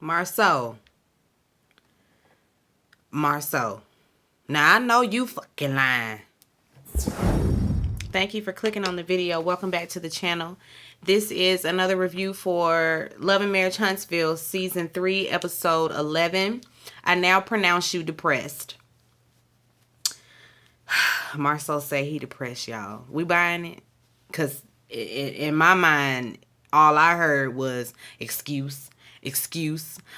Marceau. Now, I know you fucking lying. Thank you for clicking on the video. Welcome back to the channel. This is another review for Love and Marriage Huntsville, Season 3, Episode 11. I now pronounce you depressed. Marceau say he depressed, y'all. We buying it? Because in my mind, all I heard was excuse,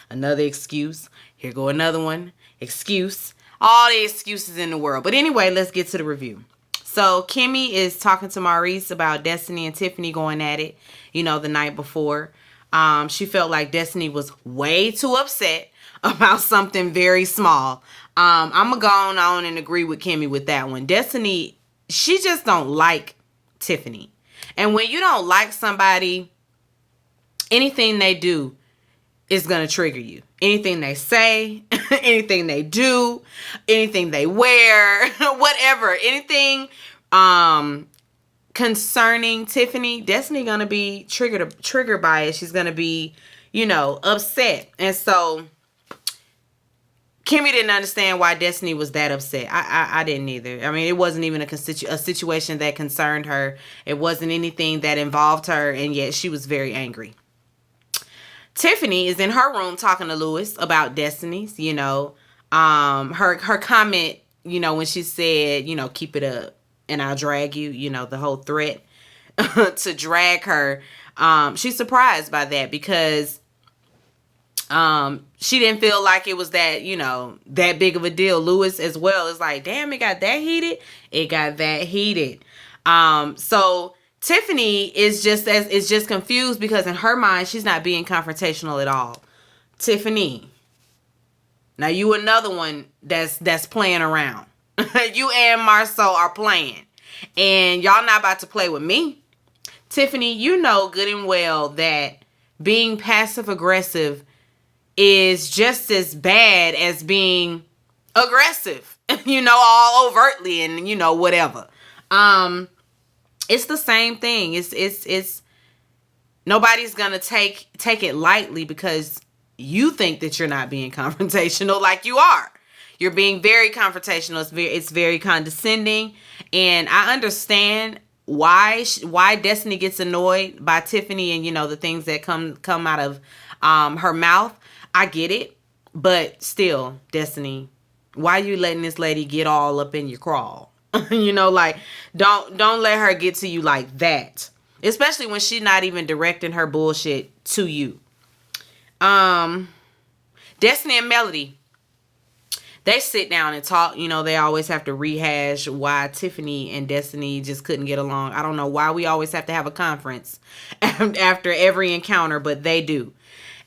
another excuse. Here go another one. Excuse. All the excuses in the world. But anyway, let's get to the review. So Kimmy is talking to Maurice about Destiny and Tiffany going at it, the night before. She felt like Destiny was way too upset about something very small. I'm going to go on and agree with Kimmy with that one. Destiny, she just don't like Tiffany. And when you don't like somebody, anything they do is going to trigger you. Anything they say, anything they do, anything they wear, whatever, anything concerning Tiffany, Destiny going to be triggered by it. She's going to be, upset. And so Kimmy didn't understand why Destiny was that upset. I didn't either. I mean, it wasn't even a situation that concerned her. It wasn't anything that involved her, and yet she was very angry. Tiffany is in her room talking to Lewis about Destiny's, her comment, when she said, keep it up and I'll drag you, the whole threat to drag her. She's surprised by that because she didn't feel like it was that, that big of a deal. Lewis as well is like, damn, it got that heated. It got that heated. So Tiffany is just confused because in her mind, she's not being confrontational at all. Tiffany, now you another one that's playing around. You and Marceau are playing. And y'all not about to play with me. Tiffany, you know good and well that being passive aggressive is just as bad as being aggressive. All overtly and whatever. It's the same thing. It's nobody's gonna take it lightly because you think that you're not being confrontational like you are. You're being very confrontational. It's very condescending, and I understand why Destiny gets annoyed by Tiffany and the things that come out of her mouth. I get it, but still, Destiny, why you letting this lady get all up in your crawl? Don't let her get to you like that, especially when she's not even directing her bullshit to you. Destiny and Melody, they sit down and talk. They always have to rehash why Tiffany and Destiny just couldn't get along. I don't know why we always have to have a conference after every encounter, but they do.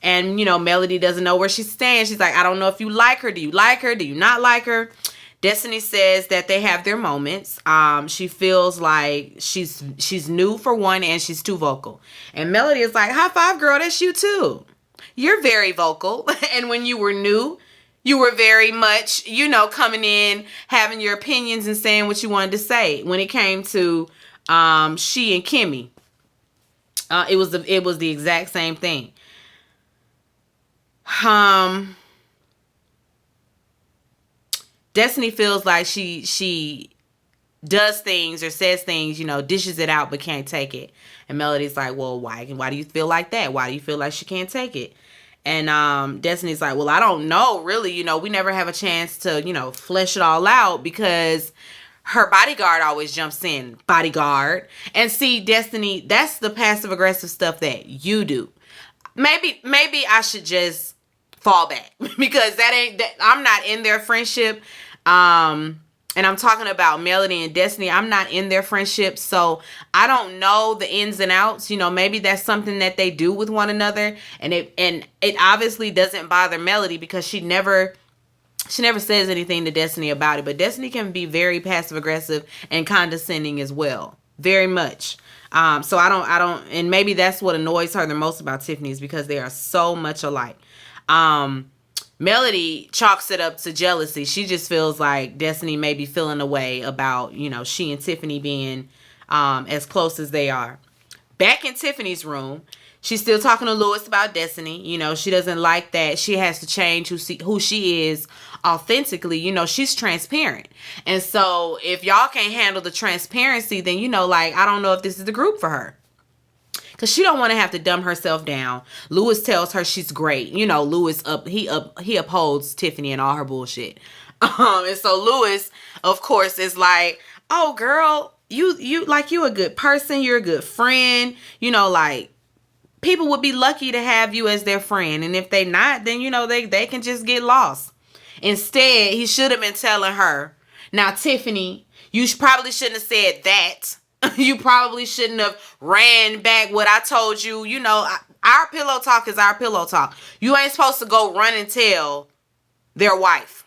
And Melody doesn't know where she stands. She's like, I don't know if you like her. Do you like her? Do you not like her? Destiny says that they have their moments. She feels like she's new for one, and she's too vocal. And Melody is like, high five, girl, that's you too. You're very vocal. And when you were new, you were very much, coming in, having your opinions and saying what you wanted to say. When it came to she and Kimmy, it was the exact same thing. Destiny feels like she does things or says things, dishes it out but can't take it. And Melody's like, well, why do you feel like that? Why do you feel like she can't take it? And Destiny's like, well, I don't know, really. We never have a chance to, flesh it all out because her bodyguard always jumps in. Bodyguard. And see, Destiny, that's the passive aggressive stuff that you do. Maybe I should just fall back because I'm not in their friendship. And I'm talking about Melody and Destiny. I'm not in their friendship, so I don't know the ins and outs. Maybe that's something that they do with one another, and it obviously doesn't bother Melody because she never says anything to Destiny about it. But Destiny can be very passive aggressive and condescending as well, very much. So I don't, and maybe that's what annoys her the most about Tiffany is because they are so much alike. Melody chalks it up to jealousy. She just feels like Destiny may be feeling a way about, she and Tiffany being as close as they are. Back in Tiffany's room, She's still talking to Lewis about Destiny. You know, she doesn't like that she has to change who she is authentically. You know, she's transparent. And so if y'all can't handle the transparency, then, you know, like, I don't know if this is the group for her. Because she don't want to have to dumb herself down. Lewis tells her she's great. You know, he upholds Tiffany and all her bullshit. And so Lewis, of course, is like, oh, girl, you a good person. You're a good friend. You know, like, people would be lucky to have you as their friend. And if they not, then, you know, they can just get lost. Instead, he should have been telling her, now, Tiffany, you probably shouldn't have said that. You probably shouldn't have ran back what I told you. You know, our pillow talk is our pillow talk. You ain't supposed to go run and tell their wife.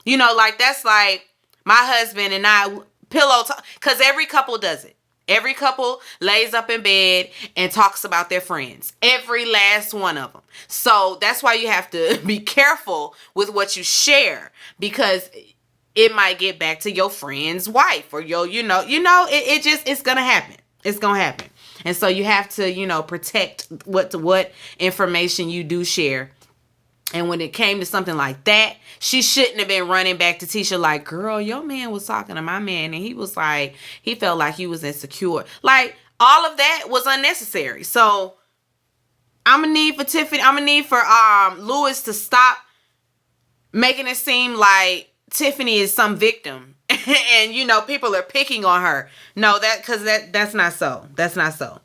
You know, like, that's like my husband and I pillow talk. Because every couple does it. Every couple lays up in bed and talks about their friends. Every last one of them. So that's why you have to be careful with what you share. Because it might get back to your friend's wife or it's going to happen. It's going to happen. And so you have to, you know, protect what information you do share. And when it came to something like that, she shouldn't have been running back to Tisha like, girl, your man was talking to my man and he was like, he felt like he was insecure. Like, all of that was unnecessary. So I'm going to need for Lewis to stop making it seem like Tiffany is some victim and, you know, people are picking on her. No, that's not so. That's not so.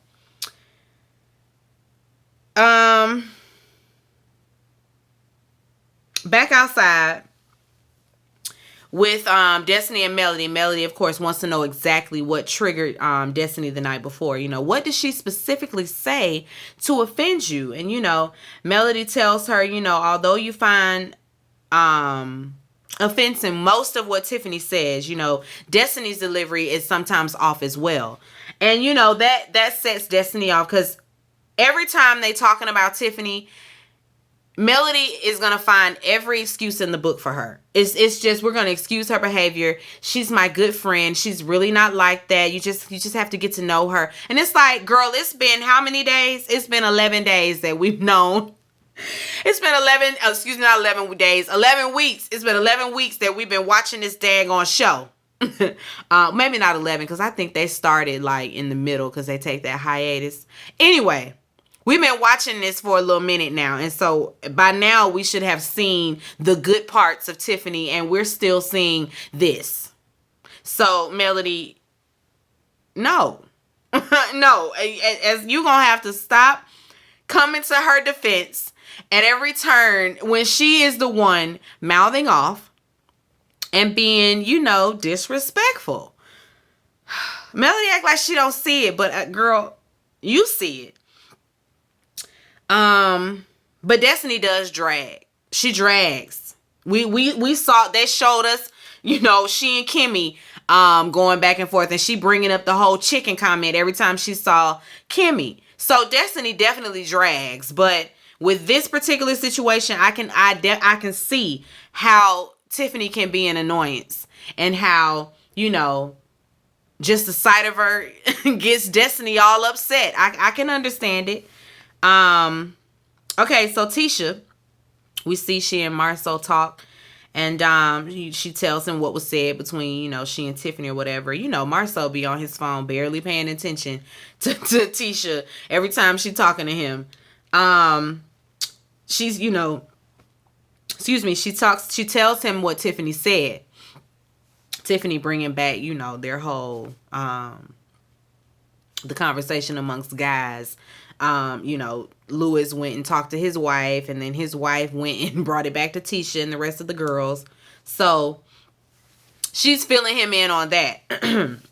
Back outside with Destiny and Melody. Melody, of course, wants to know exactly what triggered Destiny the night before. You know, what did she specifically say to offend you? And, you know, Melody tells her, you know, although you find offense in most of what Tiffany says, you know, Destiny's delivery is sometimes off as well. And, you know, that sets Destiny off because every time they talking about Tiffany, Melody is going to find every excuse in the book for her. It's just, we're going to excuse her behavior. She's my good friend. She's really not like that. You just have to get to know her. And it's like, girl, it's been how many days? It's been 11 days that we've known. It's been 11 days, 11 weeks. It's been 11 weeks that we've been watching this daggone show. Maybe not 11 because I think they started like in the middle because they take that hiatus. Anyway. We've been watching this for a little minute now. And so by now we should have seen the good parts of Tiffany and we're still seeing this. So Melody, no, no, as you gonna have to stop coming to her defense at every turn when she is the one mouthing off and being, you know, disrespectful. Melody act like she don't see it, but girl, you see it. But Destiny does drag. She drags. We saw, they showed us, you know, she and Kimmy, going back and forth and she bringing up the whole chicken comment every time she saw Kimmy. So Destiny definitely drags, but with this particular situation, I can see how Tiffany can be an annoyance and how, you know, just the sight of her gets Destiny all upset. I can understand it. Okay, so Tisha, we see she and Marcel talk and she tells him what was said between, you know, she and Tiffany or whatever. You know, Marcel be on his phone barely paying attention to Tisha every time she talking to him. She's, you know, she tells him what Tiffany said. Tiffany bringing back, you know, their whole the conversation amongst guys. You know, Lewis went and talked to his wife and then his wife went and brought it back to Tisha and the rest of the girls. So she's filling him in on that.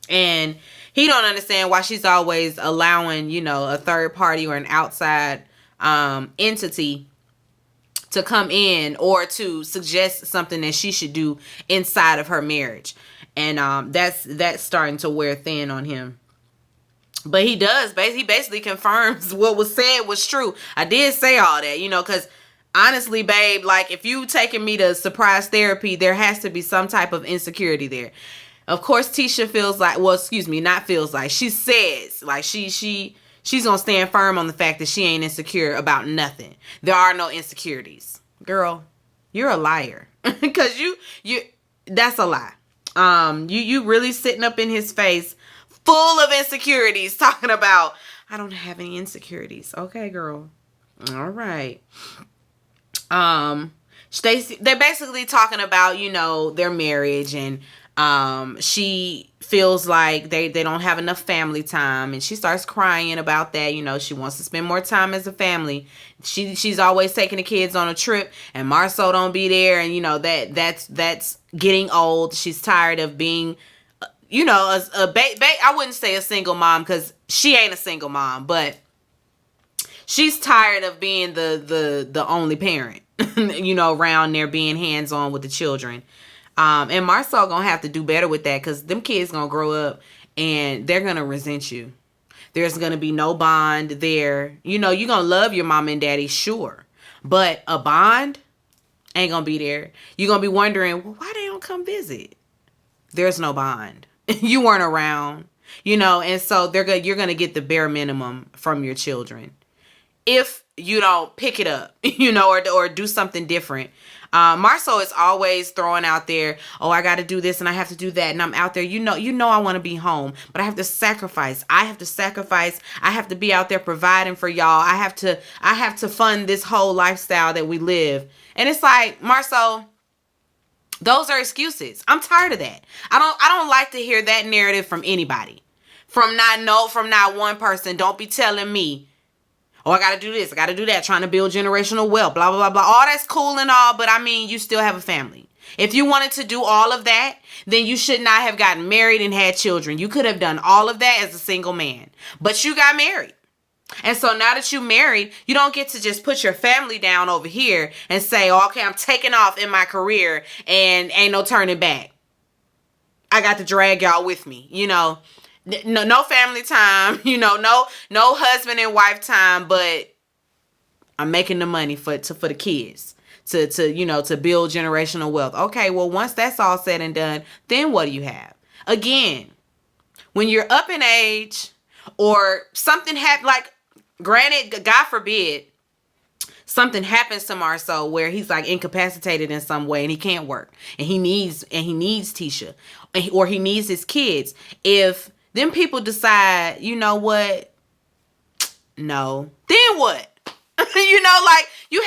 And he don't understand why she's always allowing, you know, a third party or an outside entity to come in or to suggest something that she should do inside of her marriage. And that's starting to wear thin on him. But he does. He basically confirms what was said was true. I did say all that, you know, because honestly, babe, like if you taking me to surprise therapy, there has to be some type of insecurity there. Of course, Tisha feels like, well, excuse me, not feels like. She says, like she She's gonna stand firm on the fact that she ain't insecure about nothing. There are no insecurities. Girl, you're a liar. Cause you that's a lie. You really sitting up in his face full of insecurities talking about, I don't have any insecurities. Okay, girl. All right. They're basically talking about, their marriage, and she feels like they don't have enough family time, and she starts crying about that. She wants to spend more time as a family. She's always taking the kids on a trip, and Marceau don't be there, and that's getting old. She's tired of being I wouldn't say a single mom, because she ain't a single mom, but she's tired of being the only parent, around there being hands-on with the children. And Marceau gonna have to do better with that, because them kids gonna grow up and they're gonna resent you. There's gonna be no bond there. You're gonna love your mom and daddy, sure, but a bond ain't gonna be there. You're gonna be wondering, well, why they don't come visit? There's no bond. You weren't around, and so you're gonna get the bare minimum from your children if you don't pick it up, or do something different. Marceau is always throwing out there, oh, I got to do this and I have to do that, and I'm out there, I want to be home, but I have to sacrifice. I have to be out there providing for y'all. I have to fund this whole lifestyle that we live. And it's like, Marceau, those are excuses. I'm tired of that. I don't like to hear that narrative from anybody. From not one person. Don't be telling me, oh, I got to do this, I got to do that, trying to build generational wealth, blah, blah, blah, blah. All that's cool and all, but you still have a family. If you wanted to do all of that, then you should not have gotten married and had children. You could have done all of that as a single man, but you got married. And so now that you married, you don't get to just put your family down over here and say, oh, okay, I'm taking off in my career and ain't no turning back. I got to drag y'all with me, No family time, no husband and wife time, but I'm making the money for the kids to build generational wealth. Okay, well, once that's all said and done, then what do you have? Again, when you're up in age or something granted, God forbid, something happens to Marceau where he's like incapacitated in some way and he can't work and he needs Tisha, or he needs his kids. If then people decide, what? No. Then what? You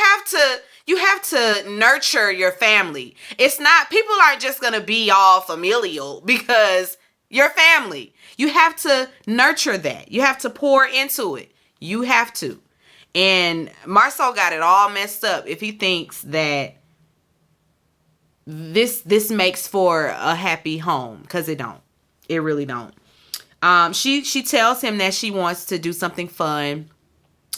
have to nurture your family. It's not, people aren't just going to be all familial because you're family. You have to nurture that. You have to pour into it. You have to. And Marceau got it all messed up if he thinks that this makes for a happy home, because it don't. It really don't. She tells him that she wants to do something fun,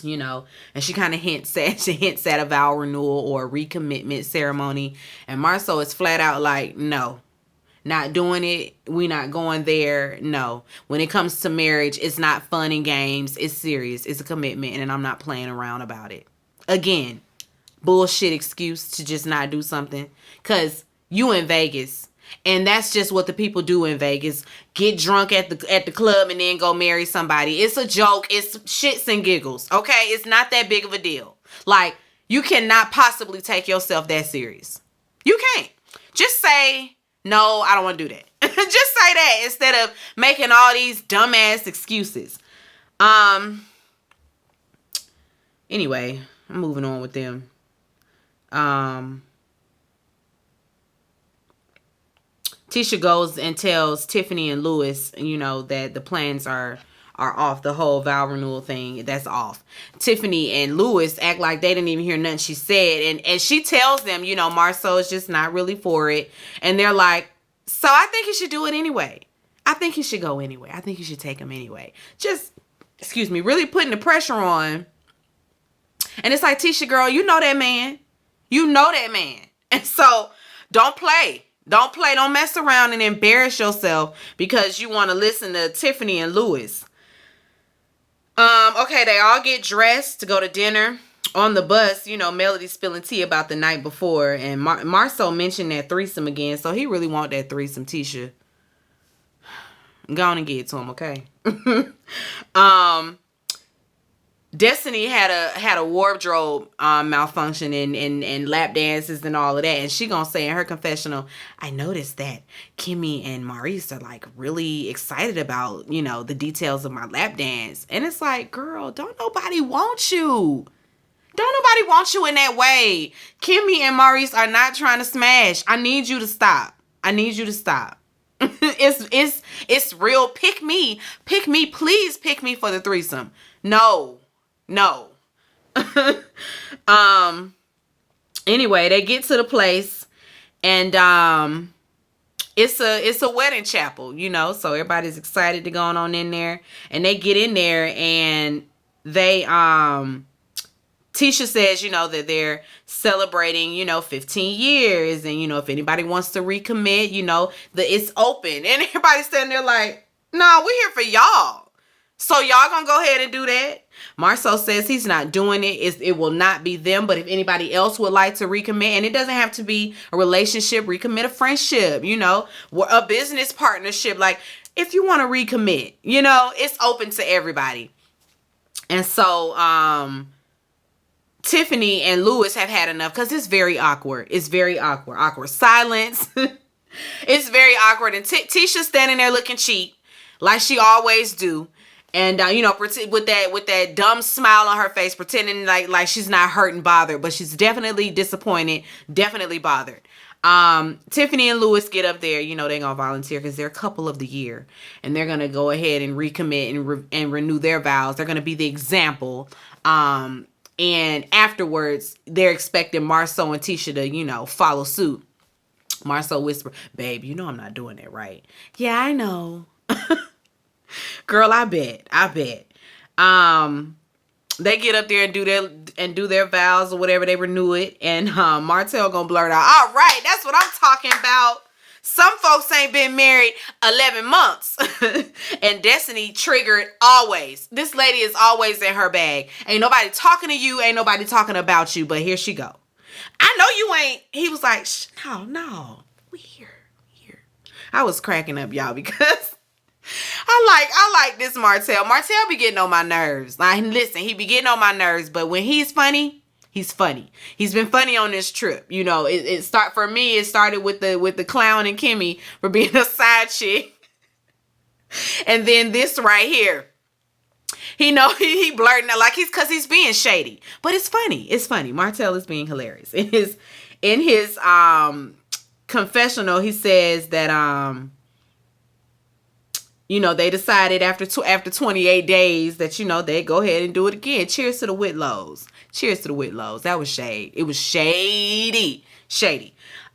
and she kind of hints at a vow renewal or a recommitment ceremony, and Marceau is flat out like, no, not doing it. We not going there. No. When it comes to marriage, it's not fun and games. It's serious. It's a commitment, and I'm not playing around about it. Again, bullshit excuse to just not do something, because you in Vegas. And that's just what the people do in Vegas. Get drunk at the club and then go marry somebody. It's a joke. It's shits and giggles. Okay? It's not that big of a deal. Like, you cannot possibly take yourself that serious. You can't. Just say, no, I don't want to do that. Just say that instead of making all these dumbass excuses. Anyway, I'm moving on with them. Tisha goes and tells Tiffany and Louis, that the plans are off. The whole vow renewal thing, that's off. Tiffany and Louis act like they didn't even hear nothing she said. And she tells them, Marceau is just not really for it. And they're like, so I think you should do it anyway. I think you should go anyway. I think you should take him anyway. Just, really putting the pressure on. And it's like, Tisha, girl, you know that man. And so don't play. Don't mess around and embarrass yourself because you want to listen to Tiffany and Louis. Okay, they all get dressed to go to dinner. On the bus, Melody's spilling tea about the night before, and Marceau mentioned that threesome again, so he really want that threesome, Tisha. Go on and get it to him, okay? Destiny had a wardrobe malfunction and lap dances and all of that, and she gonna say in her confessional, I noticed that Kimmy and Maurice are like really excited about, you know, the details of my lap dance. And it's like, girl, don't nobody want you. Don't nobody want you in that way. Kimmy and Maurice are not trying to smash. I need you to stop. I need you to stop. It's real. Pick me. Pick me. Please pick me for the threesome. No. No. Anyway, they get to the place, and it's a wedding chapel, you know, so everybody's excited to go on in there, and they get in there, and they Tisha says, you know, that they're celebrating, you know, 15 years, and, you know, if anybody wants to recommit, you know, it's open, and everybody's standing there like, no, we're here for y'all, so y'all gonna go ahead and do that. Marceau says he's not doing it. It will not be them, but if anybody else would like to recommit, and it doesn't have to be a relationship, recommit a friendship, you know, a business partnership, like, if you want to recommit, you know, it's open to everybody. And so, Tiffany and Louis have had enough because it's very awkward. It's very awkward. Awkward silence. It's very awkward. And Tisha's standing there looking cheap, like she always do. And you know, with that dumb smile on her face, pretending like she's not hurt and bothered, but she's definitely disappointed, definitely bothered. Tiffany and Louis get up there. You know, they're gonna volunteer because they're a couple of the year, and they're gonna go ahead and recommit and renew their vows. They're gonna be the example. And afterwards, they're expecting Marceau and Tisha to, you know, follow suit. Marceau whispered, "Babe, you know I'm not doing that, right?" "Yeah, I know." Girl, I bet. They get up there and do their vows or whatever, they renew it, and Martell gonna blurt out, "All right, that's what I'm talking about. Some folks ain't been married 11 months. And Destiny triggered always. This lady is always in her bag. Ain't nobody talking to you, ain't nobody talking about you, but here she go. "I know you ain't." He was like, no, we here. I was cracking up, y'all, because I like this Martell. Martell be getting on my nerves. Like, listen, he be getting on my nerves, but when he's funny, he's funny. He's been funny on this trip. You know, it started with the clown and Kimmy for being a side chick. And then this right here. He blurting out like he's being shady. But it's funny. It's funny. Martell is being hilarious. In his confessional, he says that you know, they decided after 28 days that, you know, they go ahead and do it again. Cheers to the Whitlows. Cheers to the Whitlows. That was shade. It was shady.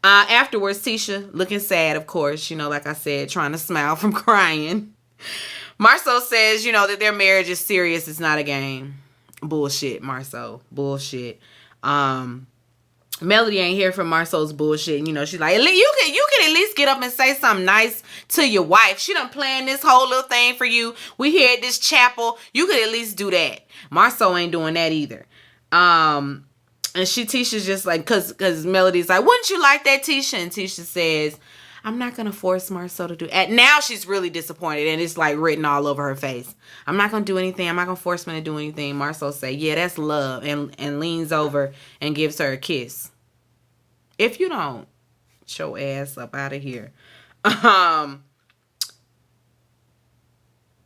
Afterwards, Tisha, looking sad, of course, you know, like I said, trying to smile from crying. Marceau says, you know, that their marriage is serious. It's not a game. Bullshit, Marceau. Bullshit. Melody ain't here for Marceau's bullshit. And, you know, she's like, you can at least get up and say something nice to your wife. She done planned this whole little thing for you. We here at this chapel. You could at least do that. Marceau ain't doing that either. And Tisha's just like, cause Melody's like, "Wouldn't you like that, Tisha?" And Tisha says, "I'm not gonna force Marceau to do it." And now she's really disappointed, and it's like written all over her face. "I'm not gonna do anything. I'm not gonna force him to do anything." Marceau say, "Yeah, that's love," and leans over and gives her a kiss. "If you don't, get your ass up out of here."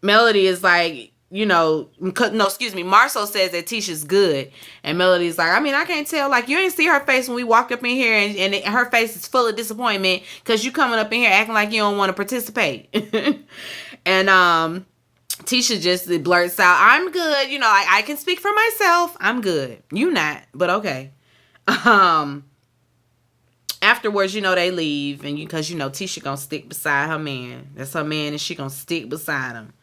Melody is like, you know, Marceau says that Tisha's good, and Melody's like, "I mean, I can't tell. Like, you ain't see her face when we walked up in here, and her face is full of disappointment because you coming up in here acting like you don't want to participate." And Tisha just blurts out, "I'm good. You know, I can speak for myself. I'm good. You not, but okay." Afterwards, you know, they leave, and because, you know, Tisha gonna stick beside her man. That's her man, and she gonna stick beside him.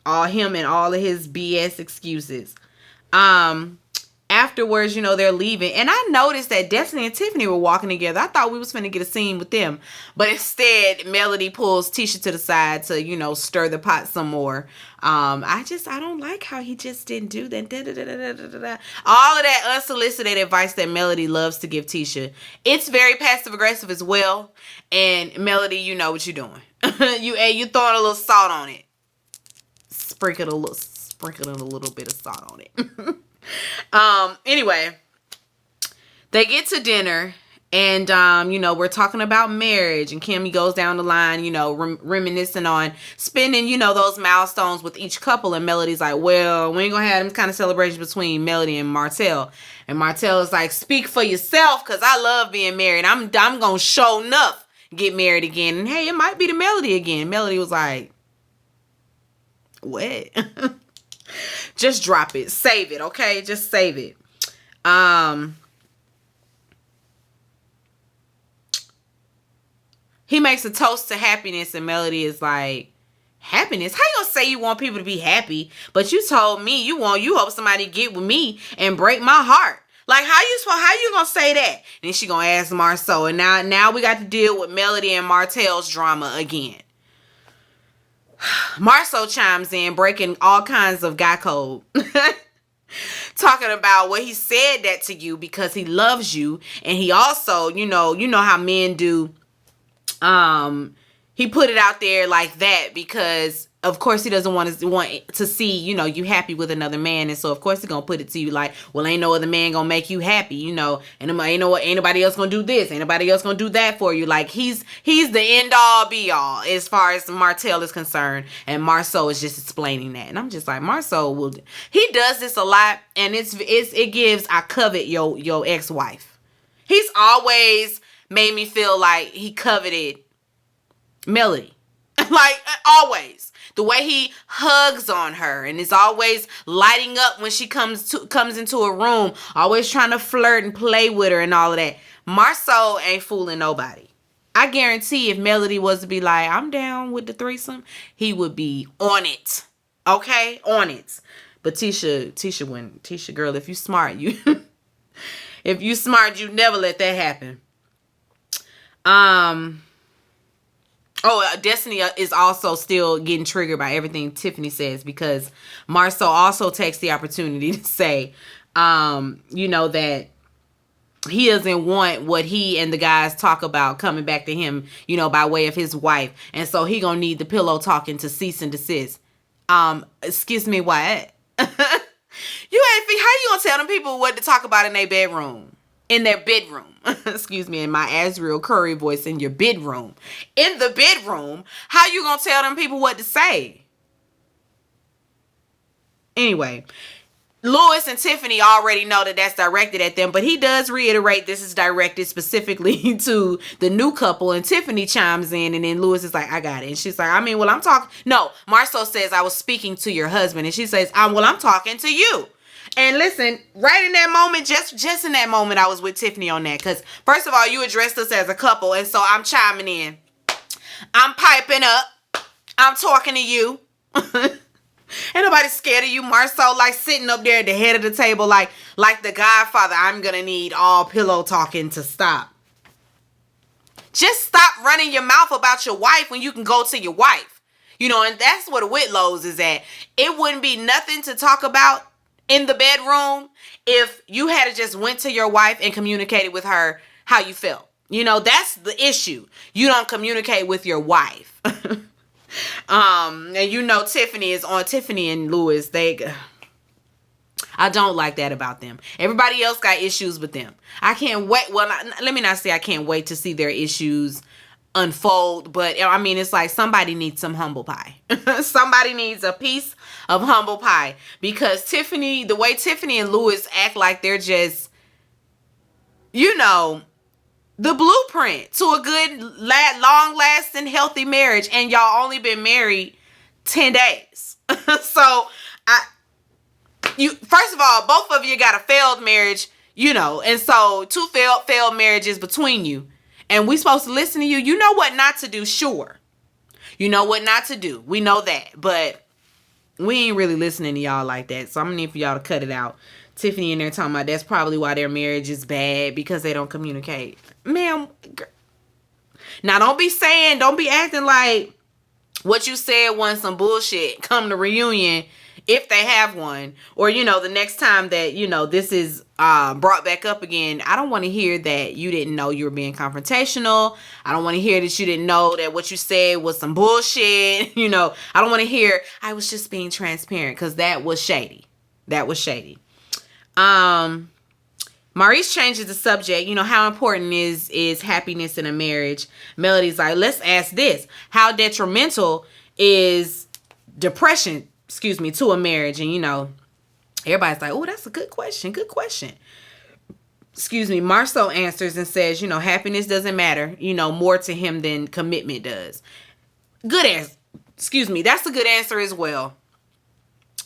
All him and all of his BS excuses. Afterwards, you know, they're leaving. And I noticed that Destiny and Tiffany were walking together. I thought we was finna get a scene with them. But instead, Melody pulls Tisha to the side to, you know, stir the pot some more. I don't like how he just didn't do that. All of that unsolicited advice that Melody loves to give Tisha. It's very passive aggressive as well. And Melody, you know what you're doing. You throwing a little salt on it. Sprinkle a sprinkling a little bit of salt on it. Anyway, they get to dinner. And, we're talking about marriage, and Kimmy goes down the line, reminiscing on spending, those milestones with each couple. And Melody's like, well, we ain't gonna have them kind of celebrations between Melody and Martell. And Martell is like, speak for yourself, because I love being married. I'm gonna show enough get married again. And hey, it might be the Melody again. Melody was like, what? Just drop it. Save it, okay? Just save it. He makes a toast to happiness, and Melody is like, happiness? How you gonna say you want people to be happy, but you told me you hope somebody get with me and break my heart? Like, how you gonna say that? And then she gonna ask Marceau, and now we got to deal with Melody and Martell's drama again. Marceau chimes in, breaking all kinds of guy code. Talking about what he said that to you because he loves you, and he also, you know how men do. He put it out there like that because of course he doesn't want to see, you happy with another man. And so of course he's going to put it to you like, well, ain't no other man going to make you happy, and ain't nobody else going to do this. Ain't nobody else going to do that for you. Like he's the end all be all as far as Martell is concerned. And Marceau is just explaining that. And I'm just like, Marceau he does this a lot. And it gives, I covet your ex-wife. He's always made me feel like he coveted Melody. Like, always. The way he hugs on her and is always lighting up when she comes into a room, always trying to flirt and play with her and all of that. Marceau ain't fooling nobody. I guarantee if Melody was to be like, I'm down with the threesome, he would be on it. Okay? On it. But Tisha wouldn't. Tisha, girl, if you smart, you never let that happen. Destiny is also still getting triggered by everything Tiffany says because Marceau also takes the opportunity to say, that he doesn't want what he and the guys talk about coming back to him, by way of his wife. And so he gonna need the pillow talking to cease and desist. Excuse me, what? How you gonna tell them people what to talk about in their bedroom? In their bedroom. Excuse me, in my Azriel Curry voice, in your bedroom. In the bedroom, how you gonna tell them people what to say? Anyway, Louis and Tiffany already know that that's directed at them, but he does reiterate this is directed specifically to the new couple, and Tiffany chimes in, and then Louis is like, I got it. And she's like, I'm talking. No, Marceau says, I was speaking to your husband. And she says, I'm talking to you. And listen, right in that moment, just in that moment, I was with Tiffany on that. Because, first of all, you addressed us as a couple. And so I'm chiming in. I'm piping up. I'm talking to you. Ain't nobody scared of you, Marceau. Like sitting up there at the head of the table like the Godfather. I'm going to need all pillow talking to stop. Just stop running your mouth about your wife when you can go to your wife. And that's what Whitlow's is at. It wouldn't be nothing to talk about in the bedroom if you had just went to your wife and communicated with her how you felt. That's the issue. You don't communicate with your wife. And Tiffany is on Tiffany and Louis. I don't like that about them. Everybody else got issues with them. I can't wait. Well, let me not say I can't wait to see their issues unfold, but it's like somebody needs some humble pie. Somebody needs a piece of humble pie because the way Tiffany and Louis act like they're just, the blueprint to a good, long-lasting, healthy marriage, and y'all only been married 10 days. So, first of all, both of you got a failed marriage, and so two failed marriages between you. And we supposed to listen to you. You know what not to do, sure. You know what not to do. We know that. But we ain't really listening to y'all like that. So I'm going to need for y'all to cut it out. Tiffany in there talking about that's probably why their marriage is bad. Because they don't communicate. Ma'am. Now don't be acting like what you said wasn't some bullshit. Come to reunion. if they have one, or the next time that this is brought back up again, I don't want to hear that you didn't know you were being confrontational. I don't want to hear that you didn't know that what you said was some bullshit. I don't want to hear I was just being transparent, because that was shady. Maurice changes the subject. How important is happiness in a marriage? Melody's like, let's ask this: how detrimental is depression, to a marriage? And everybody's like, oh, that's a good question. Marceau answers and says, happiness doesn't matter, more to him than commitment does. Good answer. That's a good answer as well.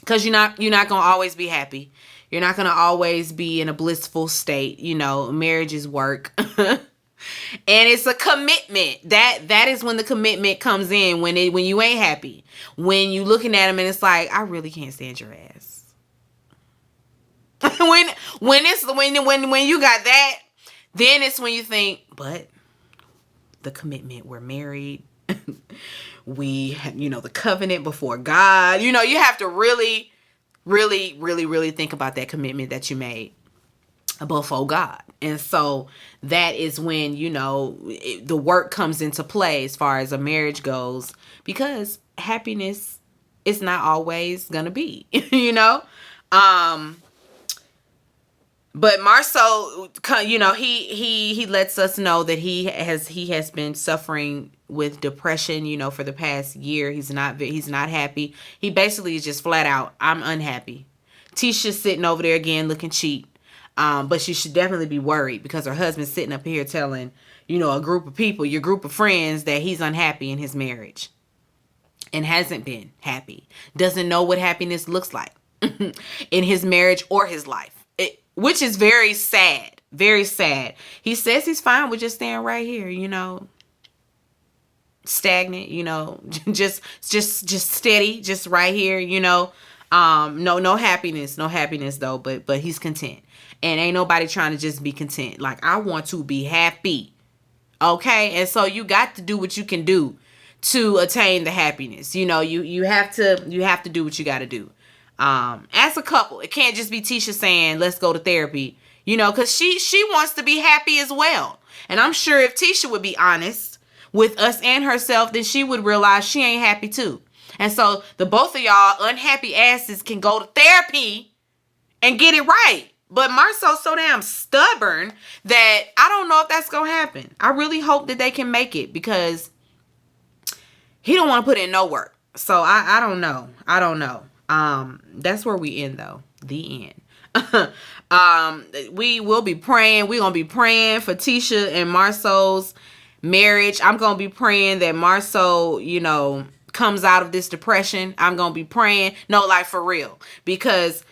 Because you're not gonna always be happy. You're not gonna always be in a blissful state. Marriage is work. And it's a commitment. That is when the commitment comes in, when you ain't happy. When you looking at him and it's like, I really can't stand your ass. when you got that, then it's when you think, but the commitment, we're married. We the covenant before God. You have to really, really, really, really think about that commitment that you made before God. And so that is when the work comes into play as far as a marriage goes, because happiness is not always gonna be but Marceau, he lets us know that he has been suffering with depression, for the past year. He's not happy. He basically is just flat out, I'm unhappy. Tisha's sitting over there again looking cheap. But she should definitely be worried, because her husband's sitting up here telling, a group of people, your group of friends, that he's unhappy in his marriage and hasn't been happy. Doesn't know what happiness looks like in his marriage or his life, which is very sad, very sad. He says he's fine with just staying right here, stagnant, just steady, just right here, no happiness though, but he's content. And ain't nobody trying to just be content. Like, I want to be happy. Okay? And so you got to do what you can do to attain the happiness. You have to do what you got to do. As a couple, it can't just be Tisha saying, let's go to therapy, because she wants to be happy as well. And I'm sure if Tisha would be honest with us and herself, then she would realize she ain't happy too. And so the both of y'all unhappy asses can go to therapy and get it right. But Marceau's so damn stubborn that I don't know if that's going to happen. I really hope that they can make it, because he don't want to put in no work. So I don't know. That's where we end though. The end. We will be praying. We're going to be praying for Tisha and Marceau's marriage. I'm going to be praying that Marceau, comes out of this depression. I'm going to be praying. No, like for real. Because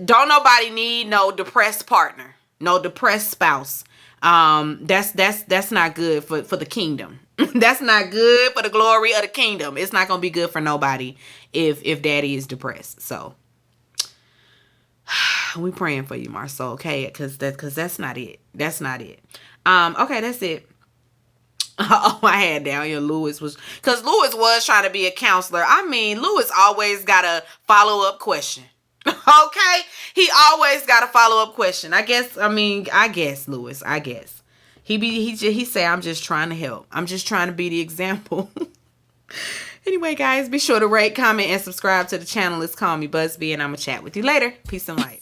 don't nobody need no depressed partner, no depressed spouse. That's not good for the kingdom. That's not good for the glory of the kingdom. It's not gonna be good for nobody if daddy is depressed. So we praying for you, Marceau, okay? Because that's not it. That's not it. Okay, that's it. Oh, I had down here Lewis was trying to be a counselor. I mean, Lewis always got a follow-up question. Okay, he always got a follow-up question. I guess Lewis, he say, I'm just trying to help. I'm just trying to be the example. Anyway, guys, be sure to rate, comment, and subscribe to the channel. It's Call Me Busby, and I'm gonna chat with you later. Peace and light.